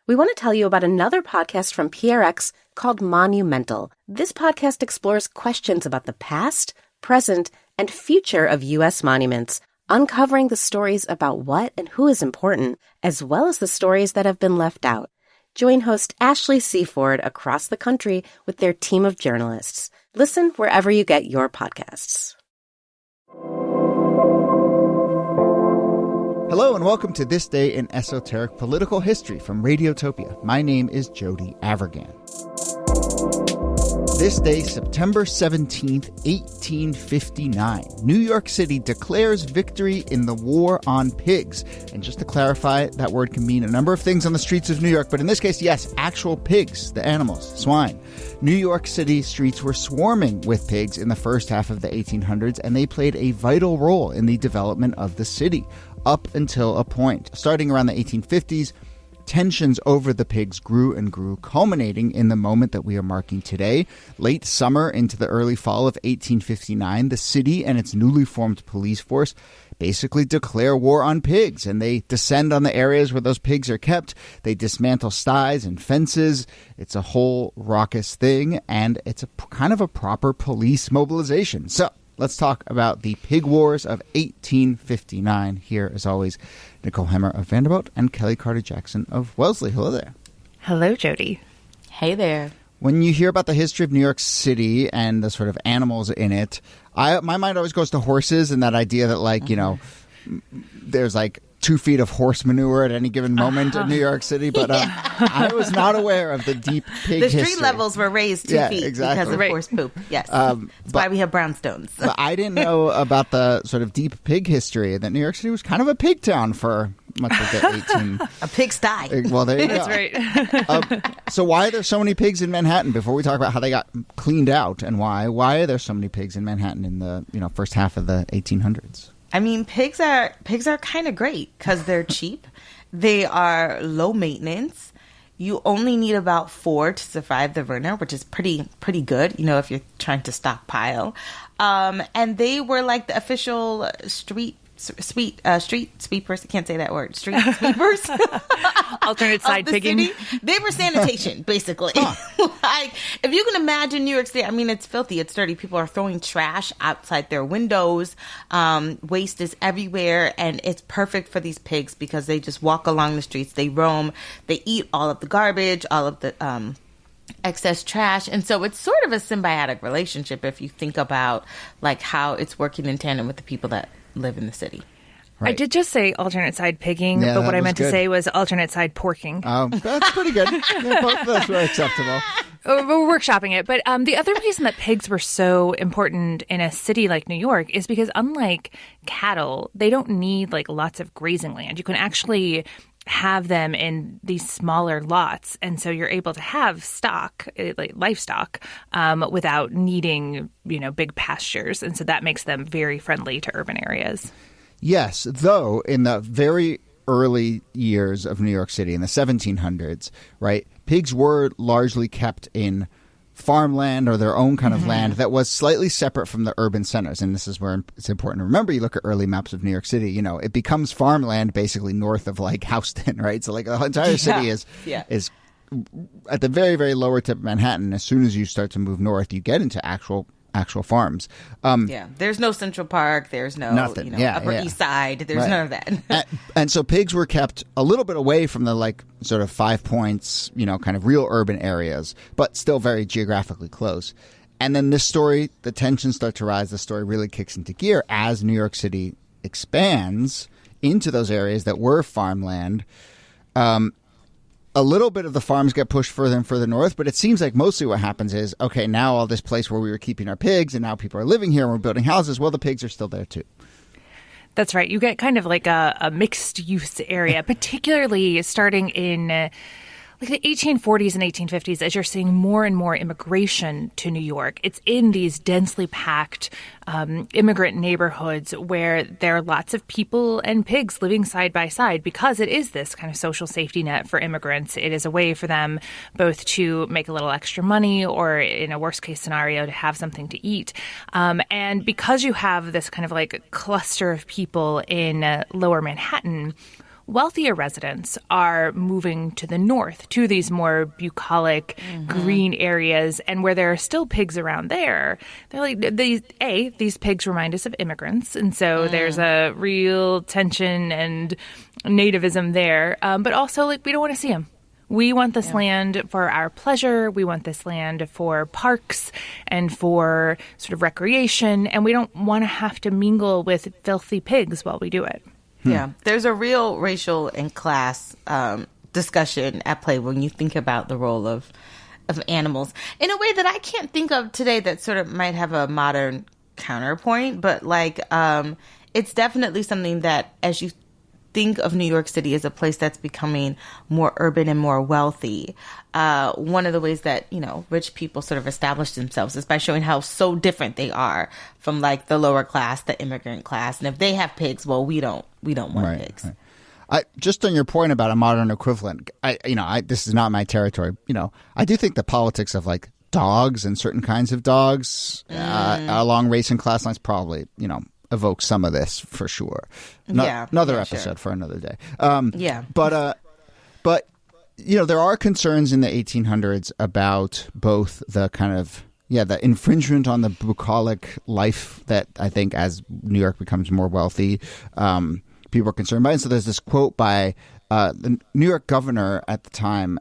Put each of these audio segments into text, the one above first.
we want to tell you about another podcast from PRX called Monumental. This podcast explores questions about the past, present, and future of U.S. monuments, uncovering the stories about what and who is important, as well as the stories that have been left out. Join host Ashley Seaford across the country with their team of journalists. Listen wherever you get your podcasts. Hello and welcome to This Day in Esoteric Political History from Radiotopia. My name is Jody Avirgan. This day, September 17th, 1859, New York City declares victory in the war on pigs. And just to clarify, that word can mean a number of things on the streets of New York, but in this case, yes, actual pigs, the animals, swine. New York City streets were swarming with pigs in the first half of the 1800s, and they played a vital role in the development of the city, up until a point. Starting around the 1850s, tensions over the pigs grew and grew, culminating in the moment that we are marking today. Late summer into the early fall of 1859, the city and its newly formed police force basically declare war on pigs, and they descend on the areas where those pigs are kept. They dismantle sties and fences. It's a whole raucous thing, and it's a kind of a proper police mobilization. So let's talk about the Pig Wars of 1859. Here, as always, Nicole Hemmer of Vanderbilt and Kellie Carter-Jackson of Wellesley. Hello there. Hello, Jody. Hey there. When you hear about the history of New York City and the sort of animals in it, my mind always goes to horses and that idea that, like, you know, there's like 2 feet of horse manure at any given moment in New York City, but I was not aware of the deep pig history. The street levels were raised 2 feet because of horse poop. Yes, that's why we have brownstones. But I didn't know about the sort of deep pig history, that New York City was kind of a pig town for much of the a pigsty. Well, there you go. That's right. So why are there so many pigs in Manhattan? Before we talk about how they got cleaned out and why are there so many pigs in Manhattan in the first half of the 1800s? I mean, pigs are kind of great because they're cheap. They are low maintenance. You only need about 4 to survive the winter, which is pretty good, if you're trying to stockpile. And they were like the official street sweepers. I can't say that word. Street sweepers. Alternate side pigging. City. They were sanitation, basically. Like, if you can imagine New York City, I mean, it's filthy. It's dirty. People are throwing trash outside their windows. Waste is everywhere. And it's perfect for these pigs because they just walk along the streets. They roam. They eat all of the garbage, all of the excess trash. And so it's sort of a symbiotic relationship if you think about like how it's working in tandem with the people that live in the city. Right. I did just say alternate side pigging, but what I meant to say was alternate side porking. That's pretty good. Yeah, both of those were acceptable. We're workshopping it. But the other reason that pigs were so important in a city like New York is because unlike cattle, they don't need like lots of grazing land. You can actually have them in these smaller lots. And so you're able to have stock, like livestock, without needing, big pastures. And so that makes them very friendly to urban areas. Yes, though in the very early years of New York City in the 1700s, right, pigs were largely kept in farmland or their own kind of land that was slightly separate from the urban centers. And this is where it's important to remember. You look at early maps of New York City, it becomes farmland basically north of like Houston, right? So like the entire city is at the very, very lower tip of Manhattan. As soon as you start to move north, you get into actual farms. There's no Central Park. There's no nothing. Upper East Side. There's none of that. and so pigs were kept a little bit away from the like sort of 5 Points, kind of real urban areas, but still very geographically close. And then this story, the tensions start to rise. The story really kicks into gear as New York City expands into those areas that were farmland. A little bit of the farms get pushed further and further north, but it seems like mostly what happens is, okay, now all this place where we were keeping our pigs and now people are living here and we're building houses, well, the pigs are still there too. That's right. You get kind of like a mixed use area, particularly starting in like the 1840s and 1850s, as you're seeing more and more immigration to New York. It's in these densely packed immigrant neighborhoods where there are lots of people and pigs living side by side because it is this kind of social safety net for immigrants. It is a way for them both to make a little extra money or, in a worst case scenario, to have something to eat. And because you have this kind of like cluster of people in lower Manhattan, wealthier residents are moving to the north, to these more bucolic, green areas. And where there are still pigs around there, they're like, these pigs remind us of immigrants. And so there's a real tension and nativism there. But also, like, we don't want to see them. We want this land for our pleasure. We want this land for parks and for sort of recreation. And we don't want to have to mingle with filthy pigs while we do it. Yeah, there's a real racial and class discussion at play when you think about the role of animals in a way that I can't think of today that sort of might have a modern counterpoint. But like, it's definitely something that as you think of New York City as a place that's becoming more urban and more wealthy, one of the ways that, you know, rich people sort of establish themselves is by showing how so different they are from like the lower class, the immigrant class. And if they have pigs, well, we don't want pigs. Right. Just on your point about a modern equivalent, this is not my territory. You know, I do think the politics of like dogs and certain kinds of dogs along race and class lines probably, you know, evoke some of this for sure. Another episode for another day. But you know, there are concerns in the 1800s about both the kind of the infringement on the bucolic life that I think as New York becomes more wealthy, people are concerned by. And so there's this quote by the New York governor at the time,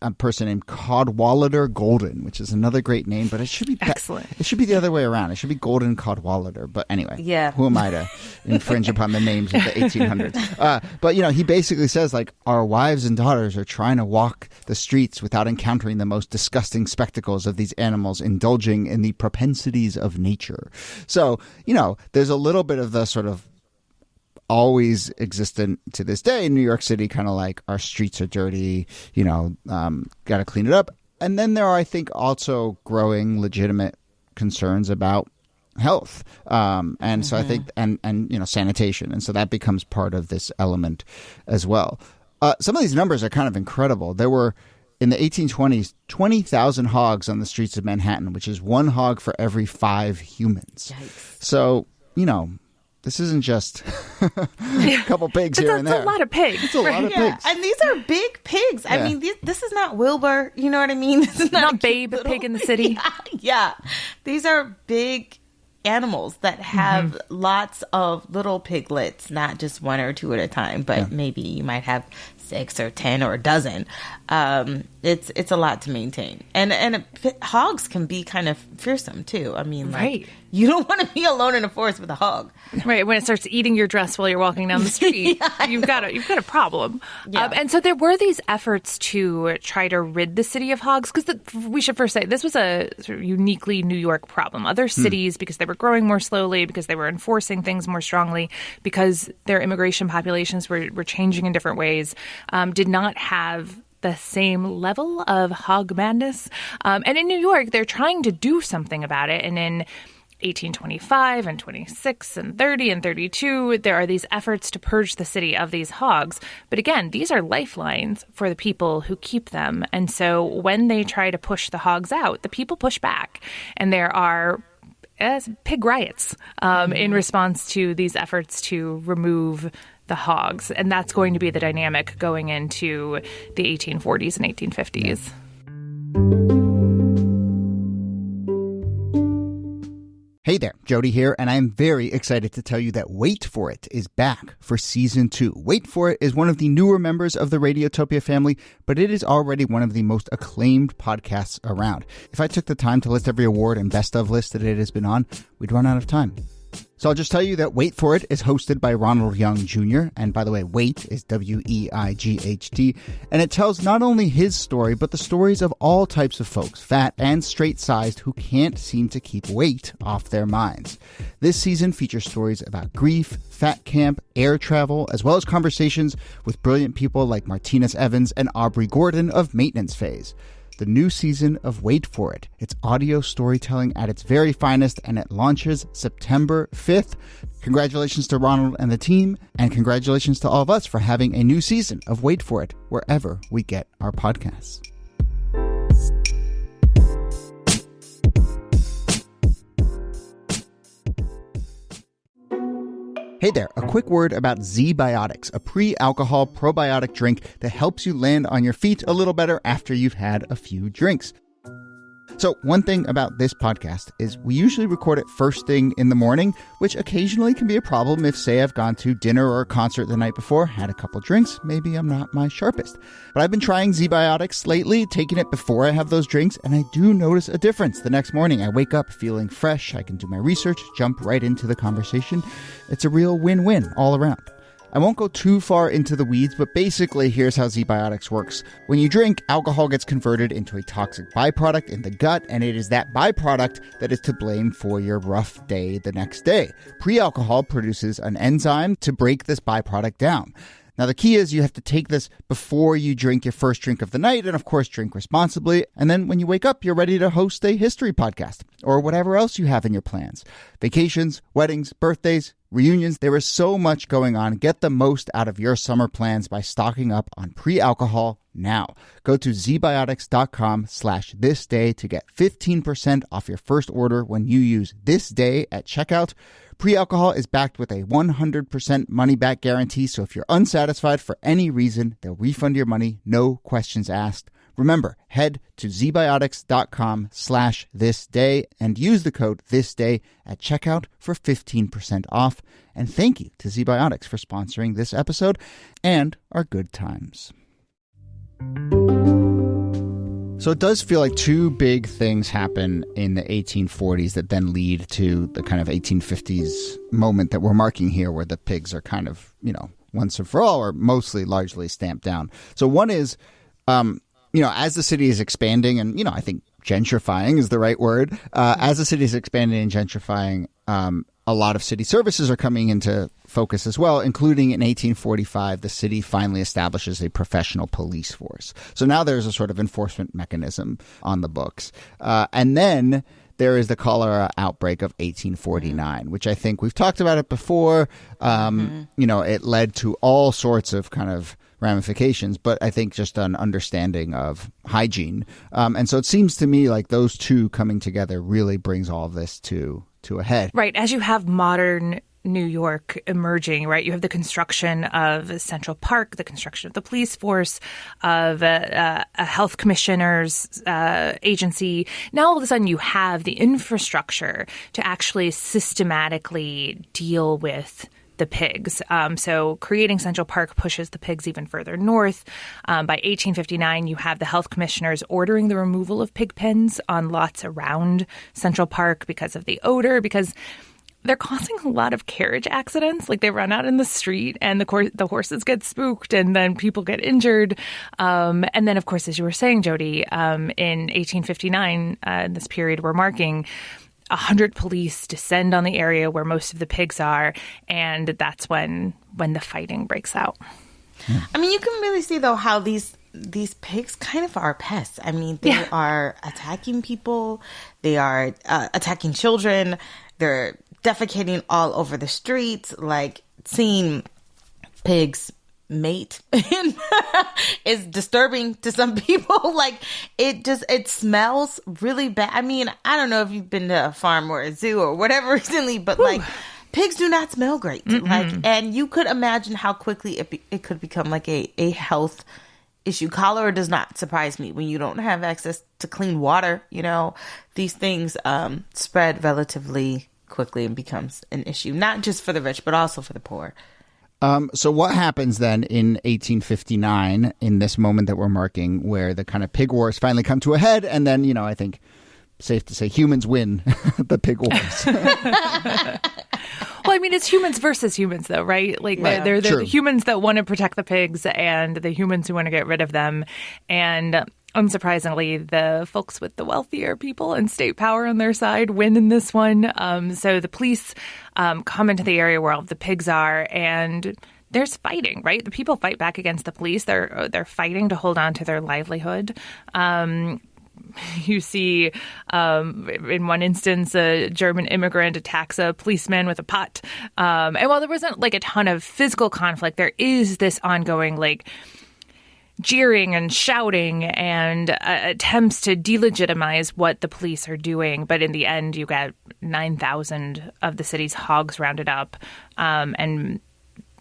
a person named Cadwallader Golden, which is another great name, but it should be excellent. It should be the other way around. It should be Golden Cadwallader. But anyway, who am I to infringe upon the names of the 1800s? But you know, he basically says like our wives and daughters are trying to walk the streets without encountering the most disgusting spectacles of these animals indulging in the propensities of nature. So you know, there's a little bit of the sort of always existent to this day in New York City, kind of like our streets are dirty, you know, got to clean it up. And then there are, I think, also growing legitimate concerns about health. And so I think, and you know, sanitation. And so that becomes part of this element as well. Some of these numbers are kind of incredible. There were, in the 1820s, 20,000 hogs on the streets of Manhattan, which is one hog for every 5 humans. Yikes. So, you know, this isn't just a couple pigs here and there. It's a lot of pigs. It's a lot of pigs. And these are big pigs. I mean, this is not Wilbur. You know what I mean? This is not Babe, a pig in the city. Yeah. These are big animals that have lots of little piglets, not just 1 or 2 at a time, but maybe you might have 6 or 10 or a dozen. It's a lot to maintain. And hogs can be kind of fearsome too. I mean, like, you don't want to be alone in a forest with a hog. Right. When it starts eating your dress while you're walking down the street, you've got a problem. Yeah. And so there were these efforts to try to rid the city of hogs, because we should first say this was a sort of uniquely New York problem. Other cities, because they were growing more slowly, because they were enforcing things more strongly, because their immigration populations were changing in different ways, did not have the same level of hog madness. And in New York, they're trying to do something about it. And in 1825 and 26 and 30 and 32, there are these efforts to purge the city of these hogs. But again, these are lifelines for the people who keep them. And so when they try to push the hogs out, the people push back. And there are pig riots in response to these efforts to remove the hogs. And that's going to be the dynamic going into the 1840s and 1850s. Hey there, Jody here, and I'm very excited to tell you that Wait For It is back for Season 2. Wait For It is one of the newer members of the Radiotopia family, but it is already one of the most acclaimed podcasts around. If I took the time to list every award and best of list that it has been on, we'd run out of time. So I'll just tell you that Wait For It is hosted by Ronald Young Jr. And by the way, Wait is W-E-I-G-H-T. And it tells not only his story, but the stories of all types of folks, fat and straight-sized, who can't seem to keep weight off their minds. This season features stories about grief, fat camp, air travel, as well as conversations with brilliant people like Martinez Evans and Aubrey Gordon of Maintenance Phase. The new season of Wait For It. It's audio storytelling at its very finest, and it launches September 5th. Congratulations to Ronald and the team, and congratulations to all of us for having a new season of Wait For It wherever we get our podcasts. Hey there, a quick word about Z-Biotics, a pre-alcohol probiotic drink that helps you land on your feet a little better after you've had a few drinks. So one thing about this podcast is we usually record it first thing in the morning, which occasionally can be a problem if, say, I've gone to dinner or a concert the night before, had a couple drinks, maybe I'm not my sharpest. But I've been trying Z-Biotics lately, taking it before I have those drinks, and I do notice a difference. The next morning, I wake up feeling fresh, I can do my research, jump right into the conversation. It's a real win-win all around. I won't go too far into the weeds, but basically here's how Z-Biotics works. When you drink, alcohol gets converted into a toxic byproduct in the gut, and it is that byproduct that is to blame for your rough day the next day. Pre-alcohol produces an enzyme to break this byproduct down. Now, the key is you have to take this before you drink your first drink of the night, and of course, drink responsibly. And then when you wake up, you're ready to host a history podcast or whatever else you have in your plans. Vacations, weddings, birthdays, reunions. There is so much going on. Get the most out of your summer plans by stocking up on pre-alcohol now. Go to zbiotics.com/thisday to get 15% off your first order when you use this day at checkout. Pre-alcohol is backed with a 100% money-back guarantee, so if you're unsatisfied for any reason, they'll refund your money, no questions asked. Remember, head to zbiotics.com/thisday and use the code thisday at checkout for 15% off. And thank you to ZBiotics for sponsoring this episode and our good times. So it does feel like two big things happen in the 1840s that then lead to the kind of 1850s moment that we're marking here, where the pigs are kind of, once and for all, or mostly largely stamped down. So one is, as the city is expanding, and, I think gentrifying is the right word. As the city is expanding and gentrifying, a lot of city services are coming into focus as well, including in 1845, the city finally establishes a professional police force. So now there's a sort of enforcement mechanism on the books. And then there is the cholera outbreak of 1849, which I think we've talked about it before. It led to all sorts of kind of ramifications, but I think just an understanding of hygiene. And so it seems to me like those two coming together really brings all of this to a head. Right. As you have modern New York emerging, right? You have the construction of Central Park, the construction of the police force, of a health commissioner's agency. Now, all of a sudden, you have the infrastructure to actually systematically deal with the pigs. So creating Central Park pushes the pigs even further north. By 1859, you have the health commissioners ordering the removal of pig pens on lots around Central Park because of the odor, because they're causing a lot of carriage accidents. Like, they run out in the street and the horses get spooked and then people get injured. And then, of course, as you were saying, Jody, in 1859, this period we're marking, 100 police descend on the area where most of the pigs are, and that's when the fighting breaks out. I mean, you can really see, though, how these pigs kind of are pests. I mean, they are attacking people. They are attacking children. They're defecating all over the streets. Like, seeing pigs mate is disturbing to some people. Like, it smells really bad. I mean, I don't know if you've been to a farm or a zoo or whatever recently, but like, pigs do not smell great. Like, and you could imagine how quickly it could become like a health issue. Cholera does not surprise me when you don't have access to clean water. These things spread relatively quickly and becomes an issue, not just for the rich, but also for the poor. So what happens then in 1859, in this moment that we're marking, where the kind of pig wars finally come to a head, and then, I think safe to say humans win the pig wars. Well, I mean, it's humans versus humans, though, right? Like, they're the humans that want to protect the pigs and the humans who want to get rid of them. And unsurprisingly, the folks with the wealthier people and state power on their side win in this one. So the police come into the area where all of the pigs are, and there's fighting, right? The people fight back against the police. They're fighting to hold on to their livelihood. You see, in one instance, a German immigrant attacks a policeman with a pot. And while there wasn't like a ton of physical conflict, there is this ongoing, like, jeering and shouting and attempts to delegitimize what the police are doing. But in the end, you got 9,000 of the city's hogs rounded up. And,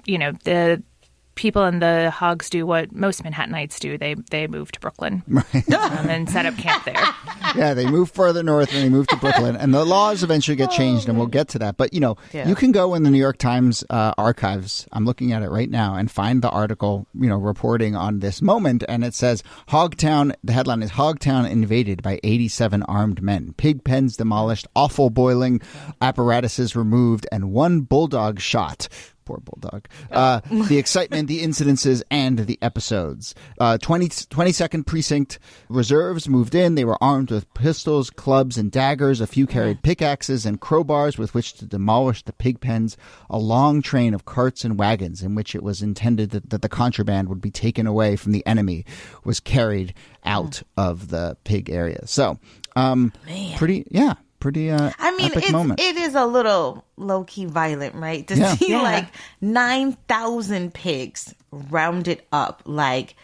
the people in the hogs do what most Manhattanites do. They move to Brooklyn and set up camp there. Yeah, they move further north and they move to Brooklyn. And the laws eventually get changed, and we'll get to that. But, you can go in the New York Times archives, I'm looking at it right now, and find the article, reporting on this moment. And it says, Hogtown, the headline is, Hogtown invaded by 87 armed men. Pig pens demolished, offal boiling, apparatuses removed, and one bulldog shot. Poor bulldog. The excitement, the incidences, and the episodes. 22nd Precinct reserves moved in. They were armed with pistols, clubs, and daggers. A few carried pickaxes and crowbars with which to demolish the pig pens. A long train of carts and wagons in which it was intended that the contraband would be taken away from the enemy was carried out of the pig area. So, pretty epic moment. It is a little low-key violent, right? To see like 9,000 pigs rounded up, like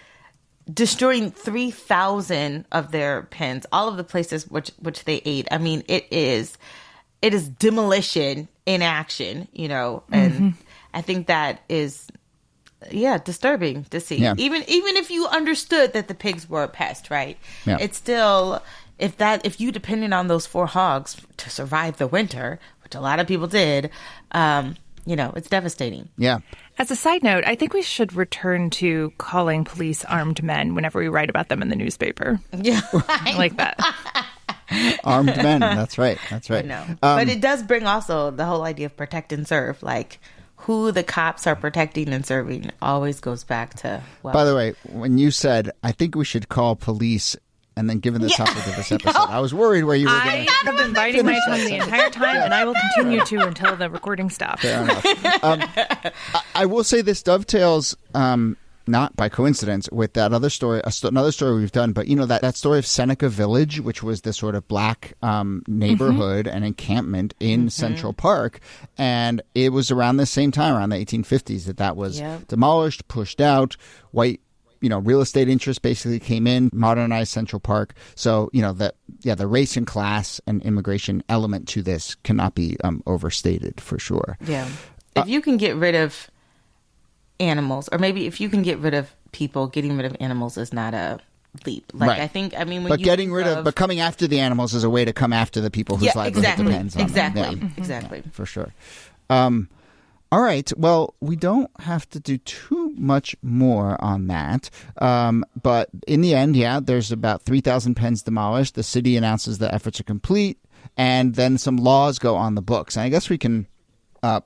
destroying 3,000 of their pens, all of the places which they ate. I mean, it is demolition in action, and I think that is disturbing to see. Yeah. Even if you understood that the pigs were a pest, right? Yeah. It's still, if you depended on those 4 hogs to survive the winter, which a lot of people did, it's devastating. Yeah. As a side note, I think we should return to calling police armed men whenever we write about them in the newspaper. Yeah. I like that. Armed men. That's right. I know. But it does bring also the whole idea of protect and serve, like who the cops are protecting and serving always goes back to, By the way, when you said, I think we should call police, and then given the topic of this episode, I was worried where you were going. I have been biting my tongue the entire time, and I will continue to until the recording stops. Fair enough. I will say this dovetails, not by coincidence, with that other story, another story we've done, but that story of Seneca Village, which was this sort of black neighborhood and encampment in Central Park, and it was around the same time, around the 1850s, that was demolished, pushed out, white real estate interests basically came in, modernized Central Park. So, the race and class and immigration element to this cannot be overstated for sure. Yeah. If you can get rid of animals, or maybe if you can get rid of people, getting rid of animals is not a leap. Like, right. But coming after the animals is a way to come after the people whose livelihood depends on them. Exactly. For sure. All right. Well, we don't have to do too much more on that. But in the end, there's about 3,000 pens demolished. The city announces the efforts are complete, and then some laws go on the books. And I guess we can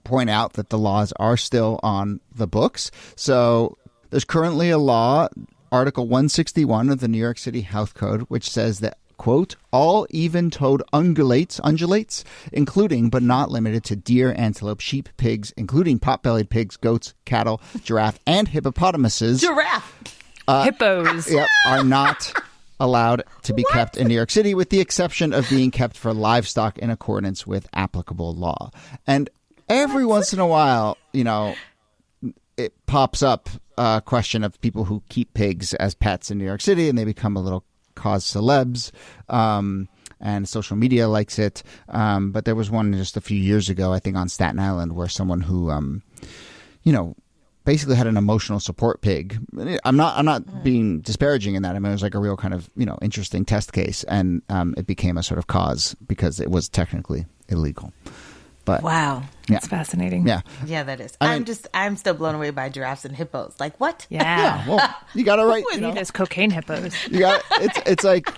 point out that the laws are still on the books. So there's currently a law, Article 161 of the New York City Health Code, which says that, quote, all even-toed ungulates, including but not limited to deer, antelope, sheep, pigs, including pot-bellied pigs, goats, cattle, giraffe, and hippopotamuses. Hippos. Are not allowed to be kept in New York City, with the exception of being kept for livestock in accordance with applicable law. And every once in a while, it pops up a question of people who keep pigs as pets in New York City, and they become a little cause celebs, and social media likes it. But there was one just a few years ago, I think on Staten Island, where someone who, basically had an emotional support pig. I'm not being disparaging in that. I mean, it was like a real kind of, interesting test case, and it became a sort of cause because it was technically illegal. But wow, that's fascinating. Yeah, that is. I'm still blown away by giraffes and hippos. Like what? Yeah. Well, you got to write. There's cocaine hippos. You got it's like,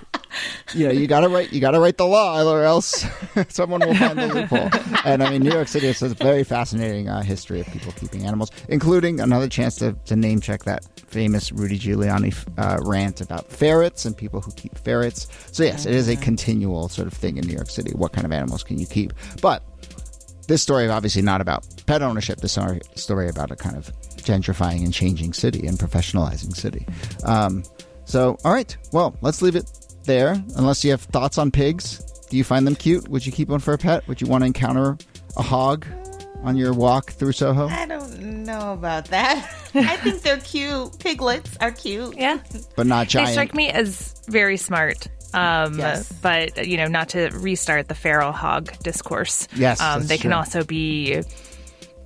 you got to write the law, or else someone will find the loophole. And I mean, New York City has a very fascinating history of people keeping animals, including another chance to name check that famous Rudy Giuliani rant about ferrets and people who keep ferrets. So yes, it is a continual sort of thing in New York City. What kind of animals can you keep? But this story is obviously not about pet ownership. This story about a kind of gentrifying and changing city and professionalizing city. So, all right. Well, let's leave it there. Unless you have thoughts on pigs. Do you find them cute? Would you keep one for a pet? Would you want to encounter a hog on your walk through Soho? I don't know about that. I think they're cute. Piglets are cute. Yeah. But not giant. They strike me as very smart. Yes. But, not to restart the feral hog discourse. Yes, they that's can true. also be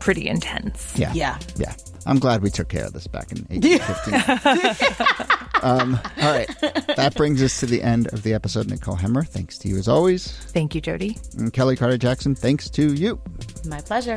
pretty intense. Yeah. Yeah. Yeah. I'm glad we took care of this back in 1815. All right. That brings us to the end of the episode. Nicole Hemmer, thanks to you as always. Thank you, Jody. And Kellie Carter-Jackson, thanks to you. My pleasure.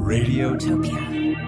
Radiotopia.